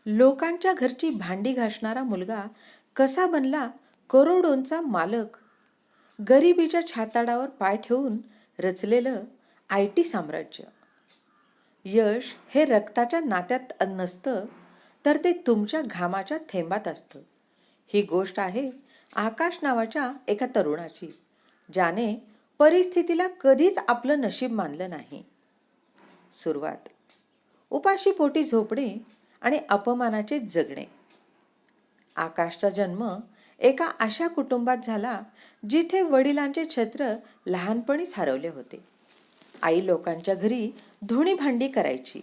लोकांच्या घरची भांडी घासणारा मुलगा कसा बनला करोडोंचा मालक? गरिबीच्या छाताडावर पाय ठेवून रचलेलं IT साम्राज्य. यश हे रक्ताच्या नात्यात नसतं, तर ते तुमच्या घामाच्या थेंबात असतं. ही गोष्ट आहे आकाश नावाच्या एका तरुणाची, ज्याने परिस्थितीला कधीच आपलं नशीब मानलं नाही. सुरुवात: उपाशी पोटी झोपणे आणि अपमानाचे जगणे. आकाशचा जन्म एका अशा कुटुंबात झाला जिथे वडिलांचे छत्र लहानपणीच हरवले होते. आई लोकांच्या घरी धुणी भांडी करायची.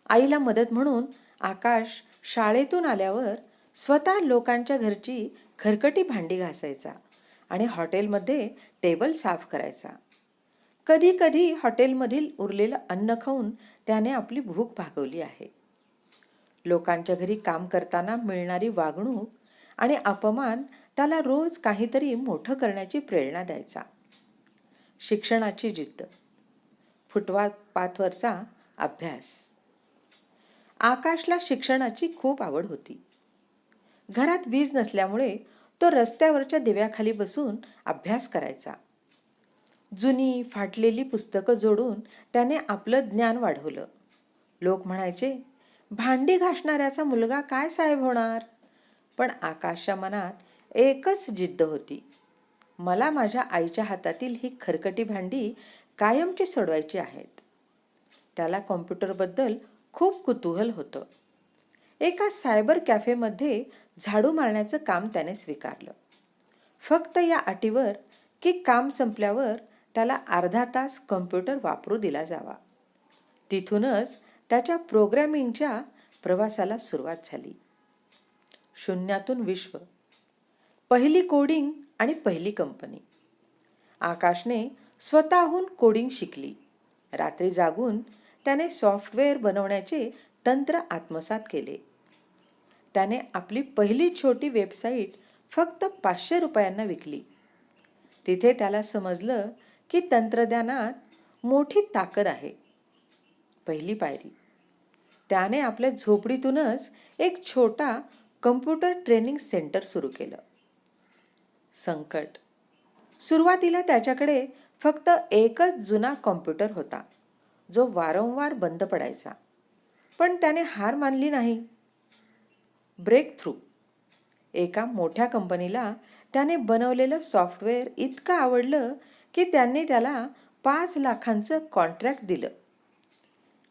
आईला मदत म्हणून आकाश शाळेतून आल्यावर स्वतः लोकांच्या घरची खरकटी भांडी घासायचा आणि हॉटेलमध्ये टेबल साफ करायचा. कधी कधी हॉटेलमधील उरलेलं अन्न खाऊन त्याने आपली भूक भागवली आहे. लोकांच्या घरी काम करताना मिळणारी वागणूक आणि अपमान त्याला रोज काहीतरी मोठं करण्याची प्रेरणा द्यायचा. शिक्षणाची जिद्द, फुटपाथवरचा अभ्यास. आकाशला शिक्षणाची खूप आवड होती. घरात वीज नसल्यामुळे तो रस्त्यावरच्या दिव्याखाली बसून अभ्यास करायचा. जुनी फाटलेली पुस्तकं जोडून त्याने आपलं ज्ञान वाढवलं. लोक म्हणायचे, भांडी घासणाऱ्याचा मुलगा काय साहेब होणार? पण आकाशच्या मनात एकच जिद्द होती: मला माझ्या आईच्या हातातील ही खरकटी भांडी कायमची सोडवायची आहेत. त्याला कॉम्प्युटरबद्दल खूप कुतूहल होतं. एका सायबर कॅफेमध्ये झाडू मारण्याचं काम त्याने स्वीकारलं, फक्त या अटीवर की काम संपल्यावर त्याला अर्धा तास कॉम्प्युटर वापरू दिला जावा. तिथूनच त्याच्या प्रोग्रॅमिंगच्या प्रवासाला सुरुवात झाली. शून्यातून विश्व, पहिली कोडिंग आणि पहिली कंपनी. आकाशने स्वतःहून कोडिंग शिकली. रात्री जागून त्याने सॉफ्टवेअर बनवण्याचे तंत्र आत्मसात केले. त्याने आपली पहिली छोटी वेबसाईट फक्त 500 रुपयांना विकली. तिथे त्याला समजलं की तंत्रज्ञानात मोठी ताकद आहे. पहिली पायरी: त्याने आपल्या झोपडीतूनच एक छोटा कम्प्युटर ट्रेनिंग सेंटर सुरू केलं. संकट: सुरुवातीला त्याच्याकडे फक्त एकच जुना कॉम्प्युटर होता, जो वारंवार बंद पडायचा. पण त्याने हार मानली नाही. ब्रेक थ्रू: एका मोठ्या कंपनीला त्याने बनवलेलं सॉफ्टवेअर इतकं आवडलं की त्यांनी त्याला 5 लाखांचं कॉन्ट्रॅक्ट दिलं.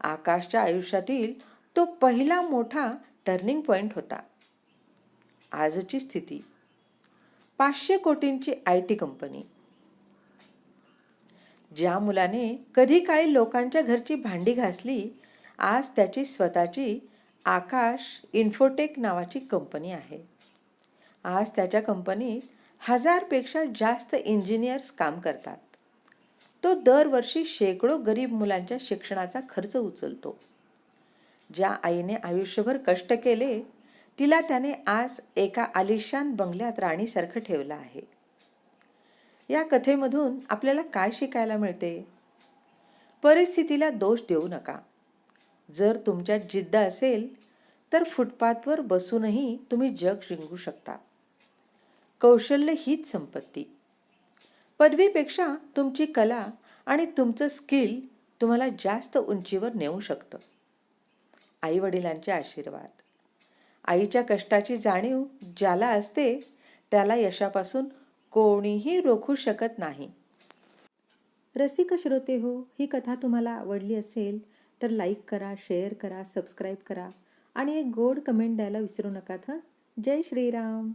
आकाशच्या आयुष्यातील तो पहिला मोठा टर्निंग पॉइंट होता. आजची स्थिती: 500 कोटींची IT कंपनी. ज्या मुलाने कधी काळी लोकांच्या घरची भांडी घासली, आज त्याची स्वतःची आकाश इन्फोटेक नावाची कंपनी आहे. आज त्याच्या कंपनीत 1000 पेक्षा जास्त इंजिनियर्स काम करतात. तो दरवर्षी शेकडो गरीब मुलांच्या शिक्षणाचा खर्च उचलतो. ज्या आईने आयुष्यभर कष्ट केले, तिला त्याने आज एका आलिशान बंगल्यात राणीसारखं ठेवलं आहे. या कथेमधून आपल्याला काय शिकायला मिळते? परिस्थितीला दोष देऊ नका. जर तुमच्यात जिद्द असेल तर फुटपाथवर बसूनही तुम्ही जग जिंकू शकता. कौशल्य हीच संपत्ती. पदवीपेक्षा तुमची कला आणि तुमचं स्किल तुम्हाला जास्त उंचीवर नेऊ शकतं. आई वडिलांचे आशीर्वाद. आईच्या कष्टाची जाणीव ज्याला असते, त्याला यशापासून कोणीही रोखू शकत नाही. रसिक श्रोते हो, ही कथा तुम्हाला आवडली असेल तर लाईक करा, शेअर करा, सबस्क्राईब करा आणि एक गोड कमेंट द्यायला विसरू नका. जय श्रीराम.